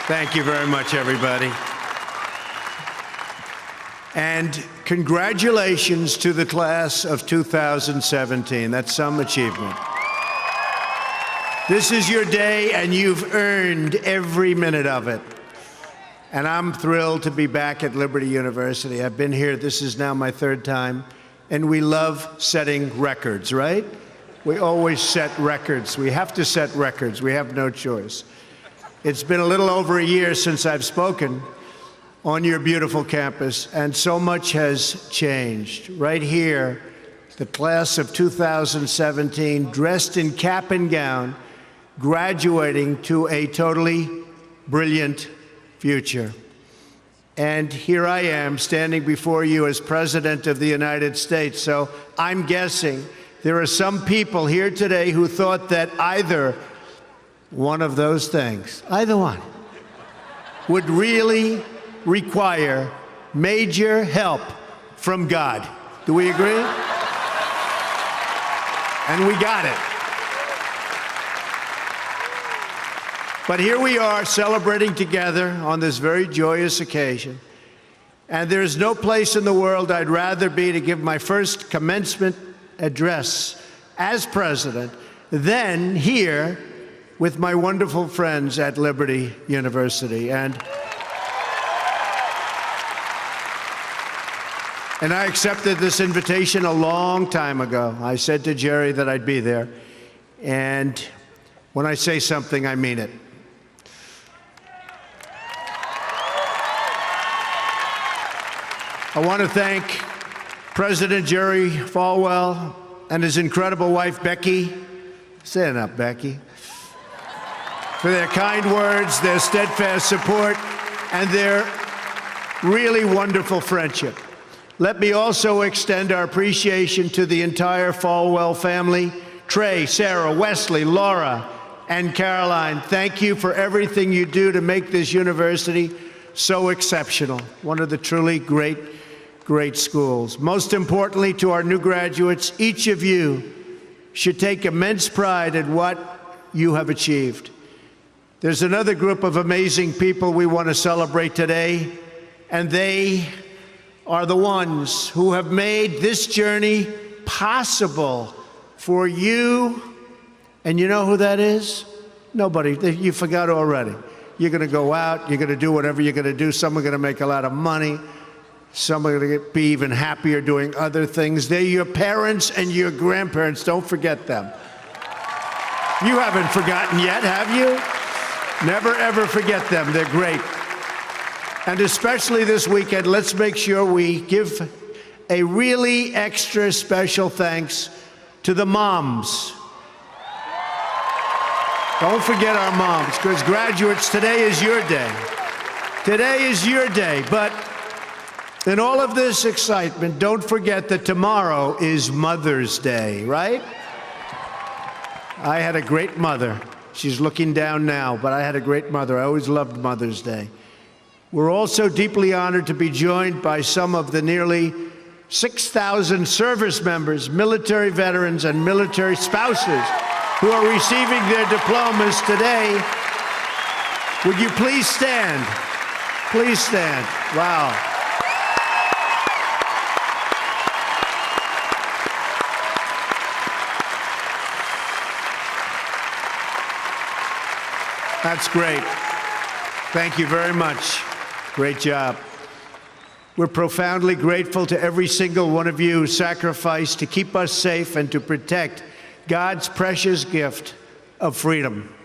Thank you very much, everybody. And congratulations to the class of 2017. That's some achievement. This is your day, and you've earned every minute of it. And I'm thrilled to be back at Liberty University. I've been here, this is now my third time, and we love setting records, right? We always set records. We have to set records. We have no choice. It's been a little over a year since I've spoken on your beautiful campus, and so much has changed. Right here, the class of 2017, dressed in cap and gown, graduating to a totally brilliant future. And here I am, standing before you as President of the United States. So I'm guessing there are some people here today who thought that either one of those things, either one, would really require major help from God. Do we agree? And we got it. But here we are celebrating together on this very joyous occasion. And there's no place in the world I'd rather be to give my first commencement address as president than here with my wonderful friends at Liberty University. And I accepted this invitation a long time ago. I said to Jerry that I'd be there. And when I say something, I mean it. I want to thank President Jerry Falwell and his incredible wife, Becky. Stand up, Becky. For their kind words, their steadfast support, and their really wonderful friendship. Let me also extend our appreciation to the entire Falwell family, Trey, Sarah, Wesley, Laura, and Caroline. Thank you for everything you do to make this university so exceptional. One of the truly great schools. Most importantly, to our new graduates, each of you should take immense pride in what you have achieved. There's another group of amazing people we want to celebrate today, and they are the ones who have made this journey possible for you. And you know who that is? Nobody. You forgot already. You're going to go out, you're going to do whatever you're going to do. Some are going to make a lot of money. Some are going to be even happier doing other things. They're your parents and your grandparents. Don't forget them. You haven't forgotten yet, have you? Never, ever forget them. They're great. And especially this weekend, let's make sure we give a really extra special thanks to the moms. Don't forget our moms, because graduates, today is your day. Today is your day. But in all of this excitement, don't forget that tomorrow is Mother's Day, right? I had a great mother. She's looking down now, but I had a great mother. I always loved Mother's Day. We're also deeply honored to be joined by some of the nearly 6,000 service members, military veterans, and military spouses who are receiving their diplomas today. Would you please stand? Please stand. Wow. That's great. Thank you very much. Great job. We're profoundly grateful to every single one of you who sacrificed to keep us safe and to protect God's precious gift of freedom.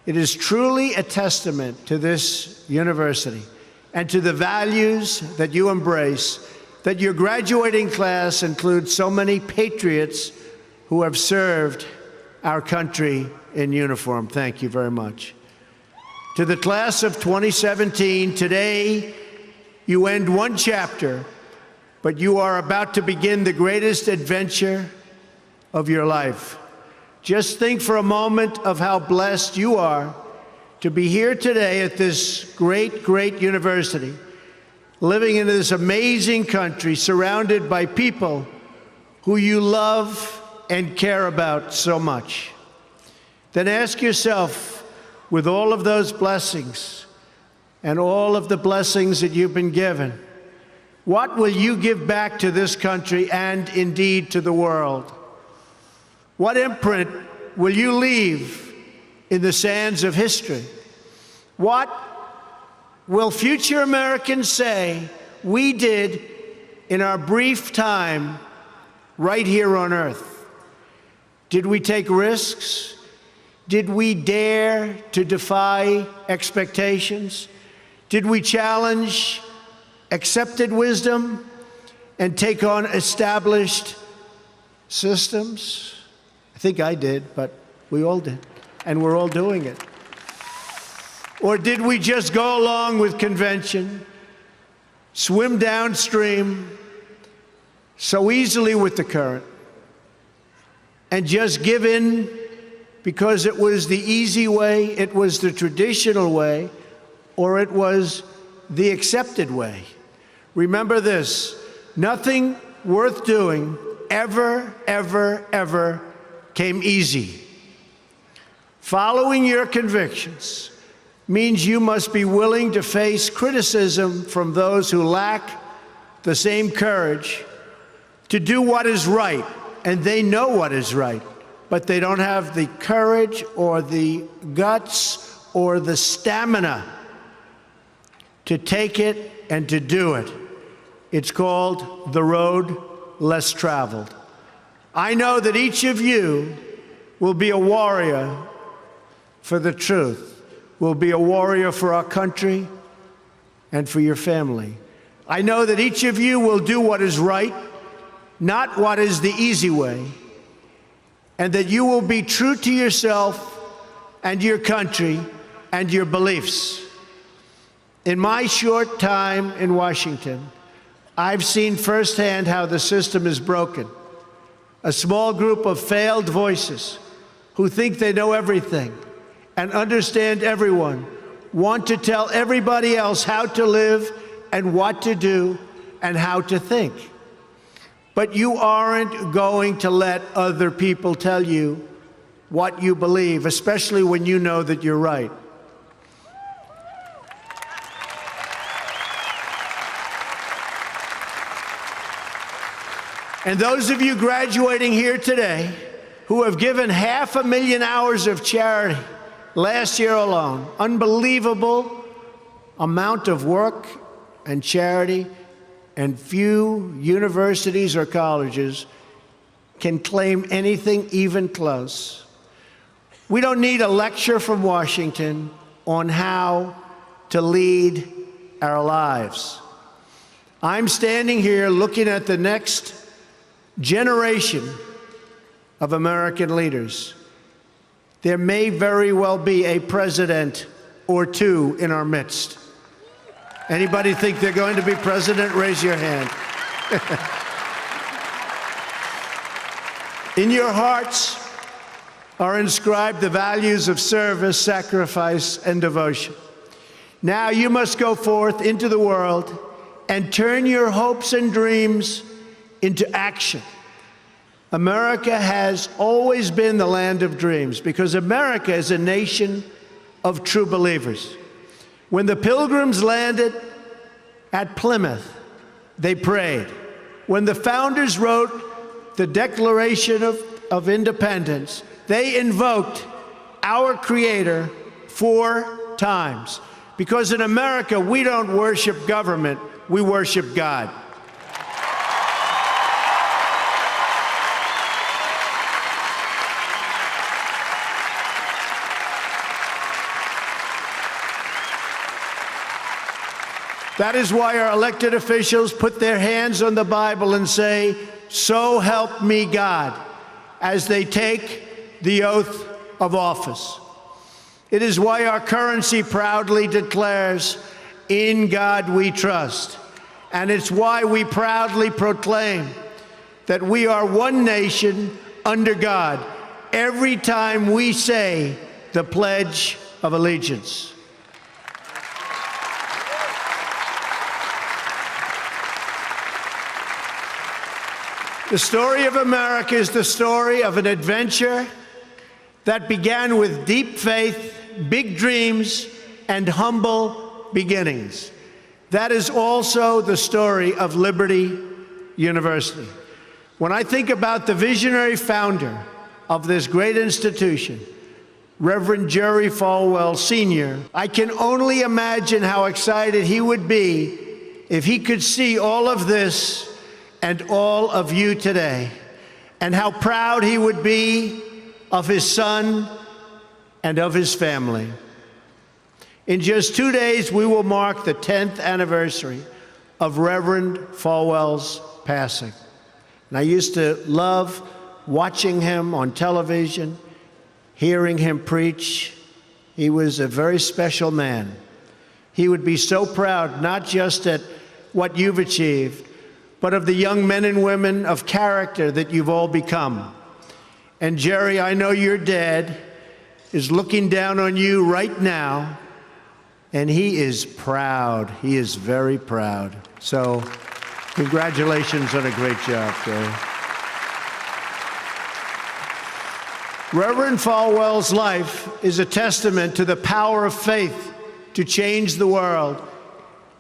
It is truly a testament to this university and to the values that you embrace that your graduating class includes so many patriots who have served our country in uniform. Thank you very much. To the class of 2017, today you end one chapter, but you are about to begin the greatest adventure of your life. Just think for a moment of how blessed you are to be here today at this great university, living in this amazing country, surrounded by people who you love and care about so much. Then ask yourself, with all of those blessings and all of the blessings that you've been given, what will you give back to this country and indeed to the world? What imprint will you leave in the sands of history? What will future Americans say we did in our brief time right here on earth? Did we take risks? Did we dare to defy expectations? Did we challenge accepted wisdom and take on established systems? I think I did, but we all did, and we're all doing it. Or did we just go along with convention, swim downstream so easily with the current, and just give in because it was the easy way, it was the traditional way, or it was the accepted way? Remember this: nothing worth doing ever, ever, ever came easy. Following your convictions means you must be willing to face criticism from those who lack the same courage to do what is right, and they know what is right, but they don't have the courage or the guts or the stamina to take it and to do it. It's called the road less traveled. I know that each of you will be a warrior for the truth, will be a warrior for our country and for your family. I know that each of you will do what is right, not what is the easy way, and that you will be true to yourself and your country and your beliefs. In my short time in Washington, I've seen firsthand how the system is broken. A small group of failed voices who think they know everything and understand everyone want to tell everybody else how to live and what to do and how to think. But you aren't going to let other people tell you what you believe, especially when you know that you're right. And those of you graduating here today who have given 500,000 hours of charity last year alone, unbelievable amount of work and charity, and few universities or colleges can claim anything even close. We don't need a lecture from Washington on how to lead our lives. I'm standing here looking at the next generation of American leaders. There may very well be a president or two in our midst. Anybody think they're going to be president? Raise your hand. In your hearts are inscribed the values of service, sacrifice, and devotion. Now you must go forth into the world and turn your hopes and dreams into action. America has always been the land of dreams because America is a nation of true believers. When the Pilgrims landed at Plymouth, they prayed. When the founders wrote the Declaration of Independence, they invoked our Creator 4 times. Because in America, we don't worship government, we worship God. That is why our elected officials put their hands on the Bible and say, "So help me God," as they take the oath of office. It is why our currency proudly declares, "In God we trust." And it's why we proudly proclaim that we are one nation under God every time we say the Pledge of Allegiance. The story of America is the story of an adventure that began with deep faith big dreams and humble beginnings. That is also the story of Liberty University. When I think about the visionary founder of this great institution, Reverend Jerry Falwell Sr., I can only imagine how excited he would be if he could see all of this and all of you today, and how proud he would be of his son and of his family. In just 2 days, we will mark the 10th anniversary of Reverend Falwell's passing. And I used to love watching him on television, hearing him preach. He was a very special man. He would be so proud, not just at what you've achieved, but of the young men and women of character that you've all become. And Jerry, I know your dad is looking down on you right now, and he is proud. He is very proud. So congratulations on a great job, Jerry. Reverend Falwell's life is a testament to the power of faith to change the world,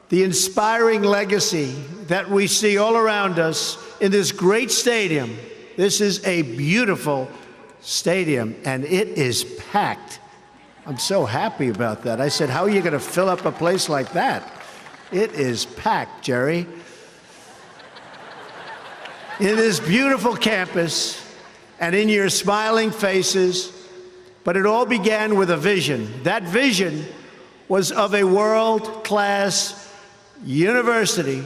the inspiring legacy that we see all around us in this great stadium. This is a beautiful stadium, and it is packed. I'm so happy about that. I said, how are you going to fill up a place like that? It is packed, Jerry. In this beautiful campus, and in your smiling faces, but it all began with a vision. That vision was of a world-class university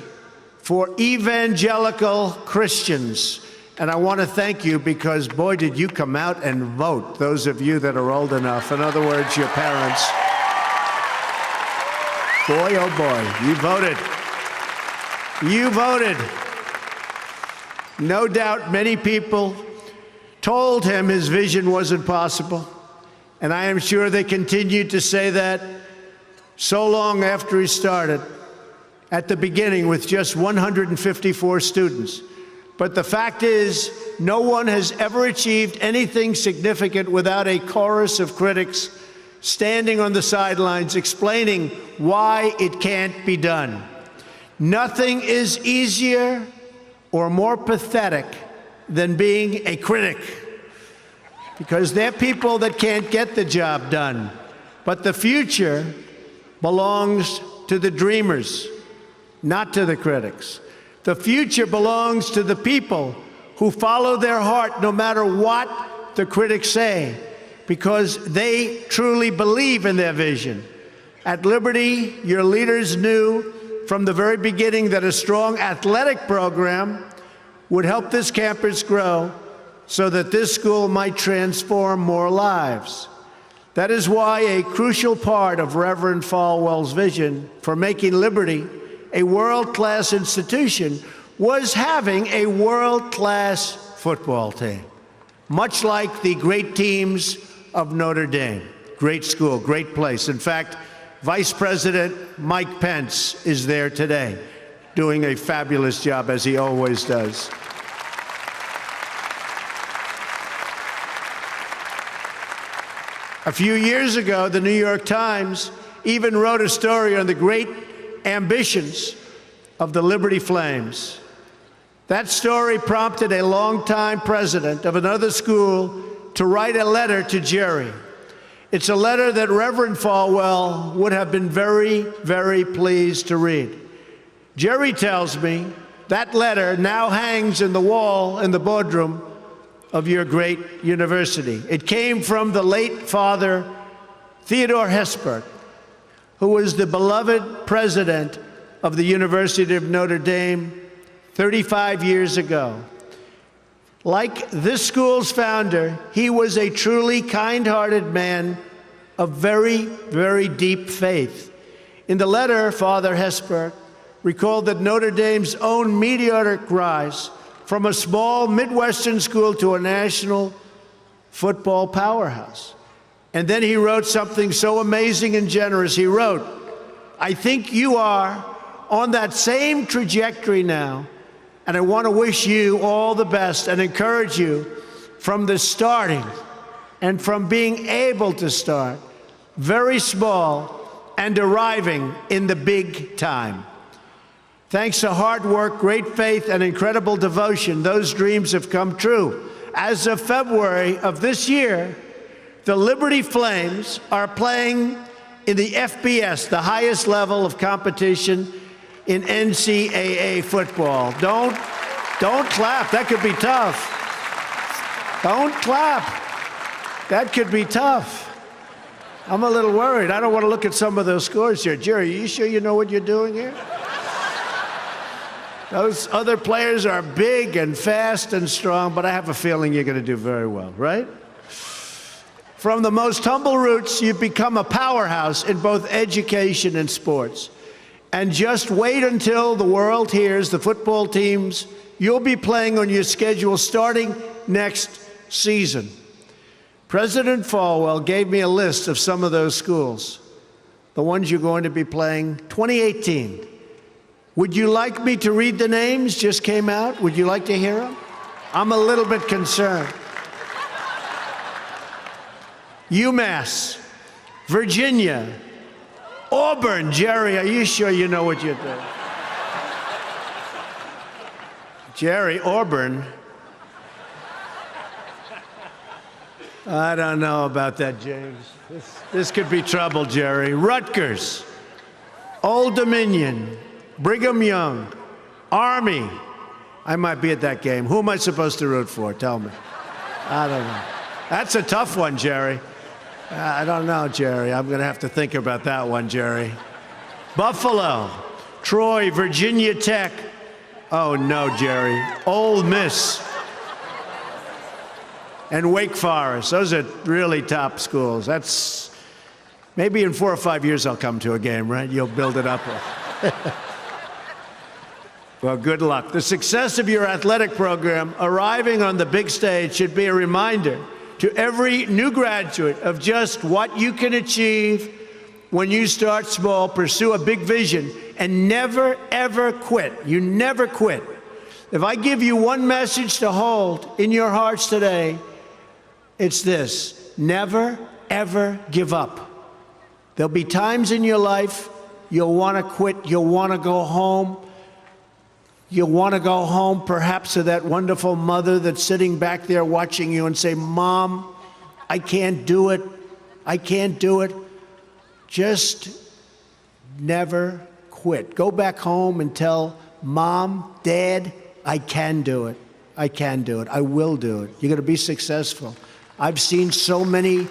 for evangelical Christians. And I want to thank you because, boy, did you come out and vote, those of you that are old enough. In other words, your parents. Boy, oh boy, you voted. You voted. No doubt many people told him his vision wasn't possible, and I am sure they continued to say that so long after he started, at the beginning with just 154 students. But the fact is, no one has ever achieved anything significant without a chorus of critics standing on the sidelines explaining why it can't be done. Nothing is easier or more pathetic than being a critic, because they're people that can't get the job done. But the future belongs to the dreamers, not to the critics. The future belongs to the people who follow their heart no matter what the critics say, because they truly believe in their vision. At Liberty, your leaders knew from the very beginning that a strong athletic program would help this campus grow so that this school might transform more lives. That is why a crucial part of Reverend Falwell's vision for making Liberty a world-class institution was having a world-class football team, much like the great teams of Notre Dame. Great school, great place. In fact, Vice President Mike Pence is there today, doing a fabulous job, as he always does. A few years ago, the New York Times even wrote a story on the great ambitions of the Liberty Flames. That story prompted a longtime president of another school to write a letter to Jerry. It's a letter that Reverend Falwell would have been very, very pleased to read. Jerry tells me that letter now hangs in the wall in the boardroom of your great university. It came from the late Father Theodore Hesper, who was the beloved president of the University of Notre Dame 35 years ago. Like this school's founder, he was a truly kind-hearted man of very, very deep faith. In the letter, Father Hesper recalled that Notre Dame's own meteoric rise from a small Midwestern school to a national football powerhouse. And then he wrote something so amazing and generous. He wrote, "I think you are on that same trajectory now, and I want to wish you all the best and encourage you from the starting and from being able to start. very small, and arriving in the big time. Thanks to hard work, great faith, and incredible devotion, those dreams have come true. As of February of this year, the Liberty Flames are playing in the FBS, the highest level of competition in NCAA football. Don't clap. That could be tough. Don't clap. That could be tough. I'm a little worried. I don't want to look at some of those scores here. Jerry, are you sure you know what you're doing here? Those other players are big and fast and strong, but I have a feeling you're going to do very well, right? From the most humble roots, you've become a powerhouse in both education and sports. And just wait until the world hears the football teams you'll be playing on your schedule starting next season. President Falwell gave me a list of some of those schools, the ones you're going to be playing 2018. Would you like me to read the names? Just came out. Would you like to hear them? I'm a little bit concerned. UMass, Virginia, Auburn. Jerry, are you sure you know what you're doing? Jerry, Auburn. I don't know about that, James. This could be trouble, Jerry. Rutgers, Old Dominion, Brigham Young, Army. I might be at that game. Who am I supposed to root for? Tell me. I don't know. That's a tough one, Jerry. I don't know, Jerry. I'm going to have to think about that one, Jerry. Buffalo, Troy, Virginia Tech. Oh, no, Jerry. Ole Miss. And Wake Forest. Those are really top schools. That's maybe in 4 or 5 years I'll come to a game, right? You'll build it up. Well, good luck. The success of your athletic program arriving on the big stage should be a reminder to every new graduate of just what you can achieve when you start small, pursue a big vision, and never, ever quit. You never quit. If I give you one message to hold in your hearts today, it's this: never, ever give up. There'll be times in your life you'll want to quit, you'll want to go home. You'll want to go home perhaps to that wonderful mother that's sitting back there watching you and say, Mom, I can't do it. I can't do it. Just never quit. Go back home and tell Mom, Dad, I can do it. I can do it. I will do it. You're going to be successful. I've seen so many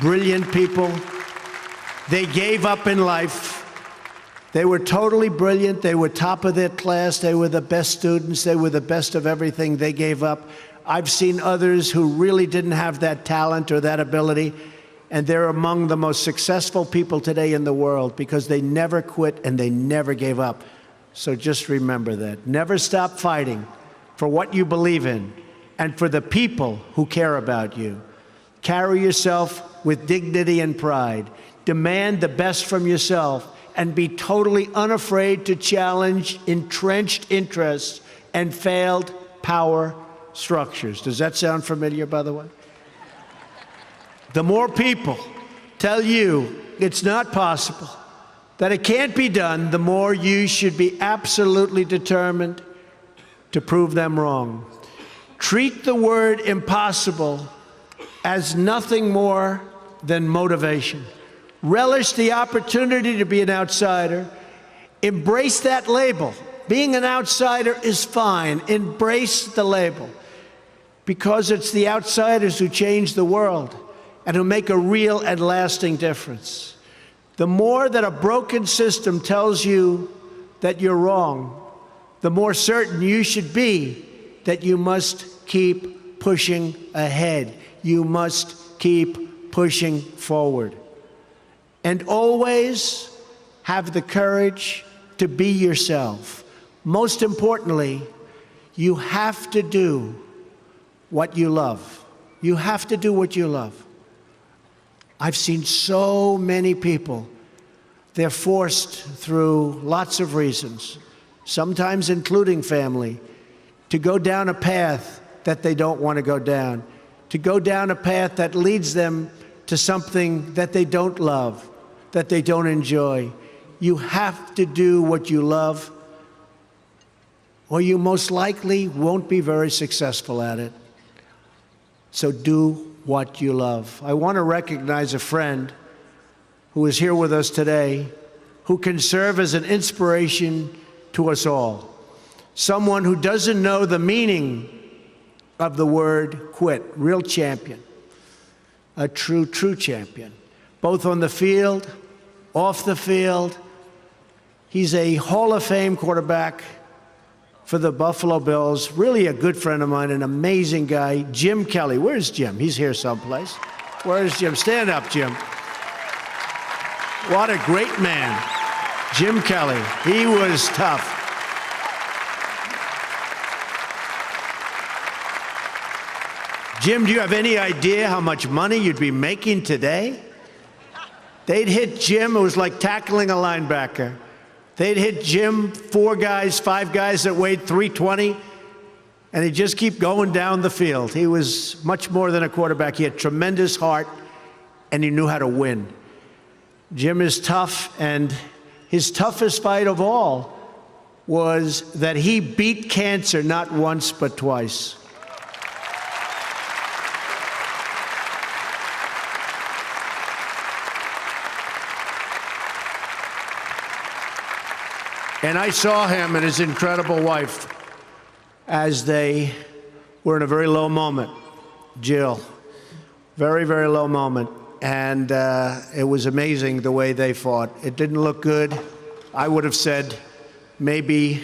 brilliant people. They gave up in life. They were totally brilliant. They were top of their class. They were the best students. They were the best of everything. They gave up. I've seen others who really didn't have that talent or that ability, and they're among the most successful people today in the world because they never quit and they never gave up. So just remember that. Never stop fighting for what you believe in and for the people who care about you. Carry yourself with dignity and pride. Demand the best from yourself, and be totally unafraid to challenge entrenched interests and failed power structures. Does that sound familiar, by the way? The more people tell you it's not possible, that it can't be done, the more you should be absolutely determined to prove them wrong. Treat the word impossible as nothing more than motivation. Relish the opportunity to be an outsider. Embrace that label. Being an outsider is fine. Embrace the label, because it's the outsiders who change the world and who make a real and lasting difference. The more that a broken system tells you that you're wrong, the more certain you should be that you must keep pushing ahead. You must keep pushing forward. And always have the courage to be yourself. Most importantly, you have to do what you love. You have to do what you love. I've seen so many people, they're forced through lots of reasons, sometimes including family, to go down a path that they don't want to go down, to go down a path that leads them to something that they don't love, that they don't enjoy. You have to do what you love, or you most likely won't be very successful at it. So do what you love. I want to recognize a friend who is here with us today, who can serve as an inspiration to us all. Someone who doesn't know the meaning of the word quit. Real champion. A true champion. Both on the field, off the field. He's a Hall of Fame quarterback for the Buffalo Bills. Really a good friend of mine, an amazing guy. Jim Kelly. Where's Jim? He's here someplace. Where's Jim? Stand up, Jim. What a great man. Jim Kelly. He was tough. Jim, do you have any idea how much money you'd be making today? They'd hit Jim, it was like tackling a linebacker. They'd hit Jim, 4 guys, 5 guys that weighed 320, and he'd just keep going down the field. He was much more than a quarterback. He had tremendous heart, and he knew how to win. Jim is tough, and his toughest fight of all was that he beat cancer not once but twice. And I saw him and his incredible wife as they were in a very low moment. Jill, very, very low moment. And it was amazing the way they fought. It didn't look good. I would have said, maybe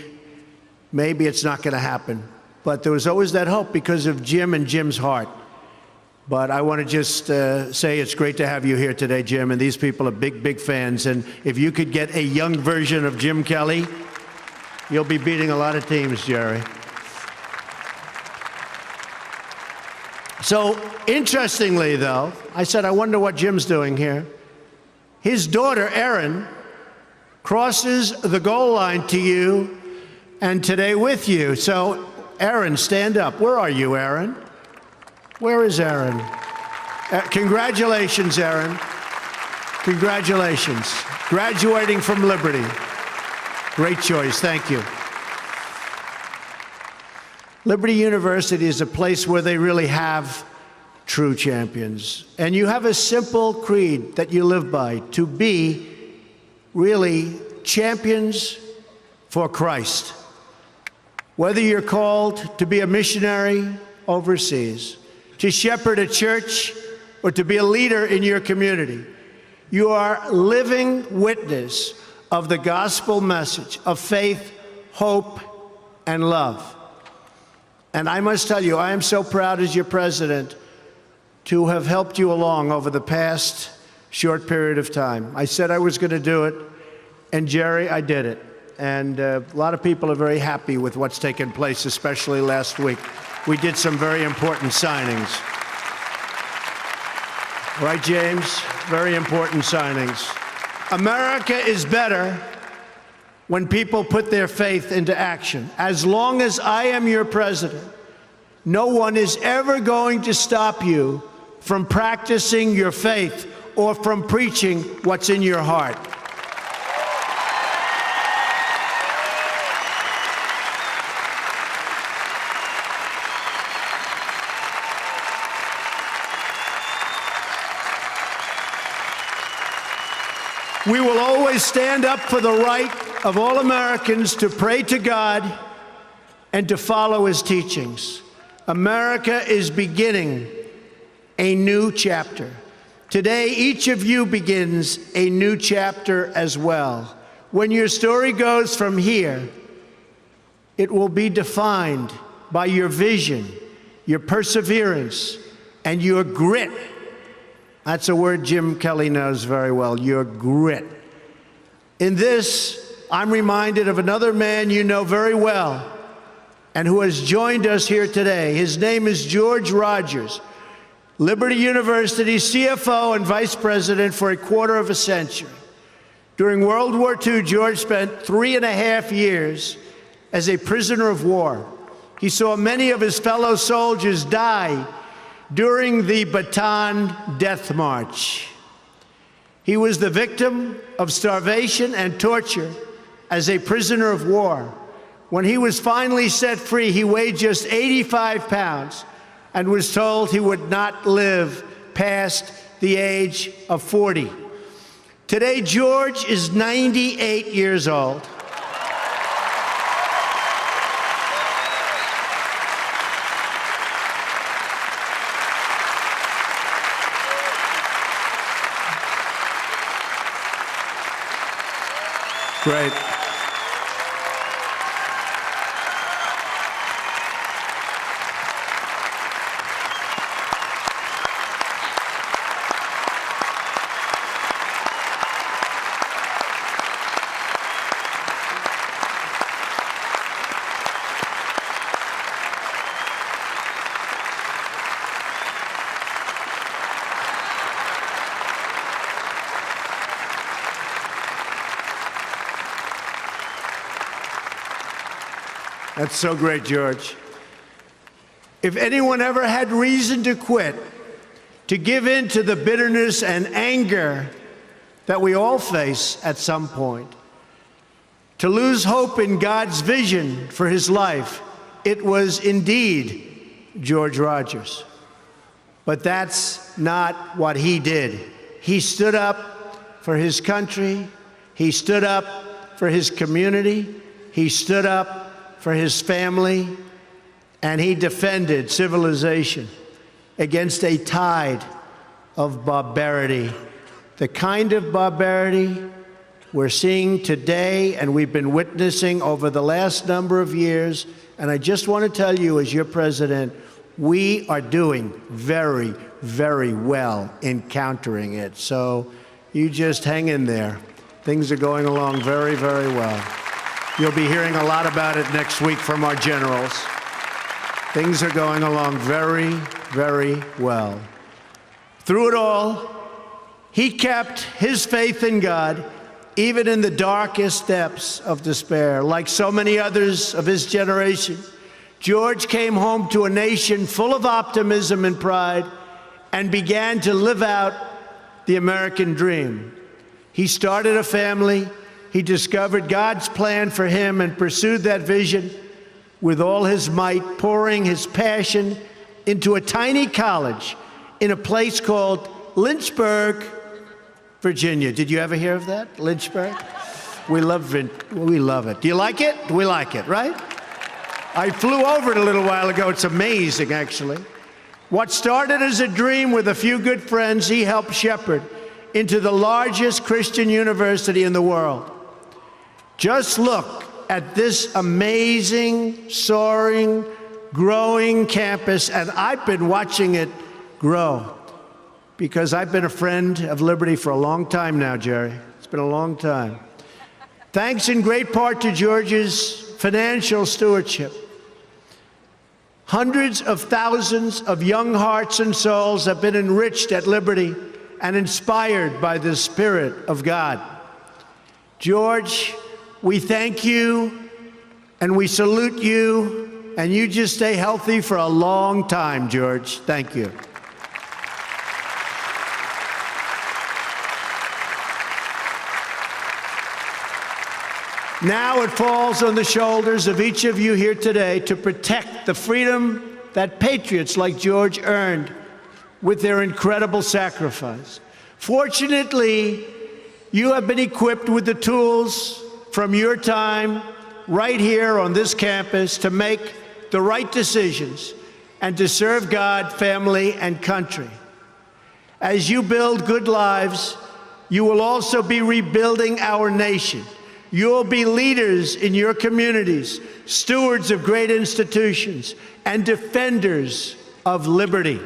it's not going to happen. But there was always that hope because of Jim and Jim's heart. But I want to just say it's great to have you here today, Jim, and these people are big, big fans. And if you could get a young version of Jim Kelly, you'll be beating a lot of teams, Jerry. So, interestingly, though, I said, I wonder what Jim's doing here. His daughter, Erin, crosses the goal line to you and today with you. So, Erin, stand up. Where are you, Erin? Where is Erin? Congratulations, Erin. Congratulations. Graduating from Liberty. Great choice. Thank you. Liberty University is a place where they really have true champions. And you have a simple creed that you live by, to be really champions for Christ. Whether you're called to be a missionary overseas, to shepherd a church, or to be a leader in your community, you are living witness of the gospel message of faith, hope, and love. And I must tell you, I am so proud as your president to have helped you along over the past short period of time. I said I was going to do it, and Jerry, I did it. And a lot of people are very happy with what's taken place, especially last week. We did some very important signings. Right, James? Very important signings. America is better when people put their faith into action. As long as I am your president, no one is ever going to stop you from practicing your faith or from preaching what's in your heart. We will always stand up for the right of all Americans to pray to God and to follow his teachings. America is beginning a new chapter. Today, each of you begins a new chapter as well. When your story goes from here, it will be defined by your vision, your perseverance, and your grit. That's a word Jim Kelly knows very well, your grit. In this, I'm reminded of another man you know very well and who has joined us here today. His name is George Rogers, Liberty University CFO and Vice President for a quarter of a century. During World War II, George spent 3.5 years as a prisoner of war. He saw many of his fellow soldiers die during the Bataan Death March. He was the victim of starvation and torture as a prisoner of war. When he was finally set free, he weighed just 85 pounds and was told he would not live past the age of 40. Today, George is 98 years old. Great. That's so great, George. If anyone ever had reason to quit, to give in to the bitterness and anger that we all face at some point, to lose hope in God's vision for his life, it was indeed George Rogers. But that's not what he did. He stood up for his country. He stood up for his community. He stood up for his family, and he defended civilization against a tide of barbarity, the kind of barbarity we're seeing today and we've been witnessing over the last number of years. And I just want to tell you, as your president, we are doing very, very well in countering it. So you just hang in there. Things are going along very, very well. You'll be hearing a lot about it next week from our generals. Things are going along very, very well. Through it all, he kept his faith in God, even in the darkest depths of despair. Like so many others of his generation, George came home to a nation full of optimism and pride and began to live out the American dream. He started a family. He discovered God's plan for him and pursued that vision with all his might, pouring his passion into a tiny college in a place called Lynchburg, Virginia. Did you ever hear of that? Lynchburg? We love it. Do you like it? We like it, right? I flew over it a little while ago. It's amazing, actually. What started as a dream with a few good friends, he helped shepherd into the largest Christian university in the world. Just look at this amazing, soaring, growing campus, and I've been watching it grow because I've been a friend of Liberty for a long time now, Jerry. It's been a long time. Thanks in great part to George's financial stewardship. Hundreds of thousands of young hearts and souls have been enriched at Liberty and inspired by the Spirit of God. George, we thank you and we salute you, and you just stay healthy for a long time, George. Thank you. Now it falls on the shoulders of each of you here today to protect the freedom that patriots like George earned with their incredible sacrifice. Fortunately, you have been equipped with the tools from your time right here on this campus to make the right decisions and to serve God, family, and country. As you build good lives, you will also be rebuilding our nation. You'll be leaders in your communities, stewards of great institutions, and defenders of liberty.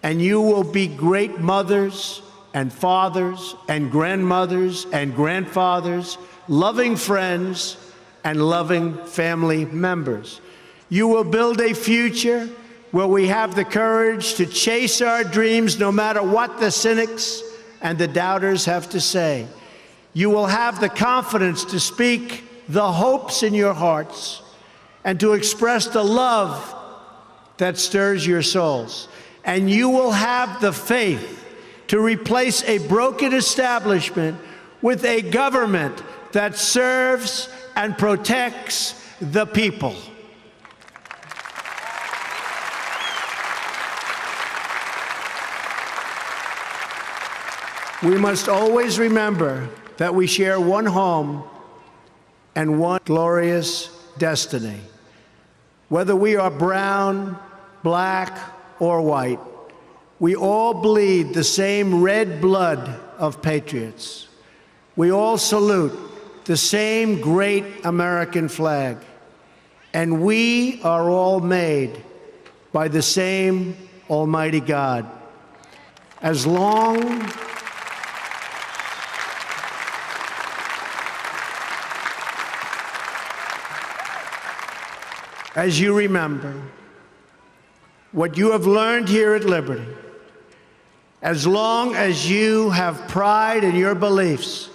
And you will be great mothers and fathers and grandmothers and grandfathers, loving friends and loving family members. You will build a future where we have the courage to chase our dreams no matter what the cynics and the doubters have to say. You will have the confidence to speak the hopes in your hearts and to express the love that stirs your souls. and you will have the faith to replace a broken establishment with a government that serves and protects the people. We must always remember that we share one home and one glorious destiny. Whether we are brown, black, or white, we all bleed the same red blood of patriots. We all salute the same great American flag, and we are all made by the same Almighty God. As long as you remember what you have learned here at Liberty, as long as you have pride in your beliefs,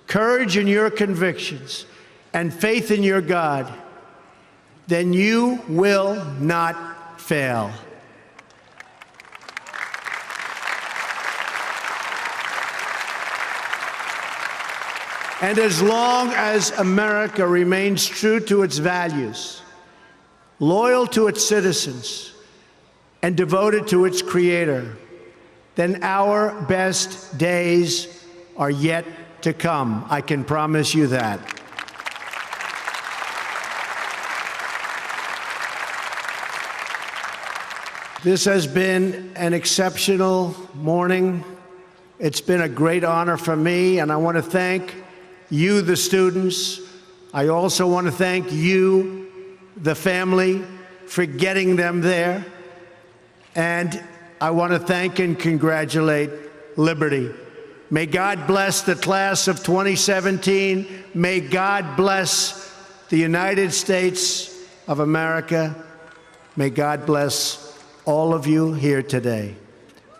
courage in your convictions, and faith in your God, then you will not fail. And as long as America remains true to its values, loyal to its citizens, and devoted to its Creator, then our best days are yet to come. I can promise you that. This has been an exceptional morning. It's been a great honor for me, and I want to thank you, the students. I also want to thank you, the family, for getting them there. And I want to thank and congratulate Liberty. May God bless the class of 2017. May God bless the United States of America. May God bless all of you here today.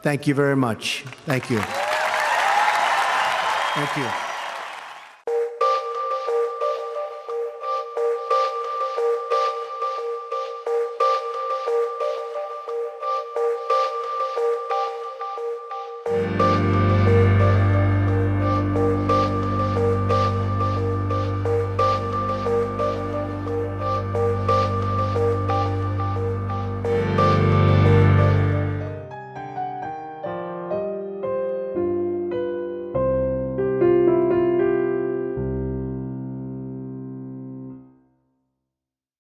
Thank you very much. Thank you. Thank you.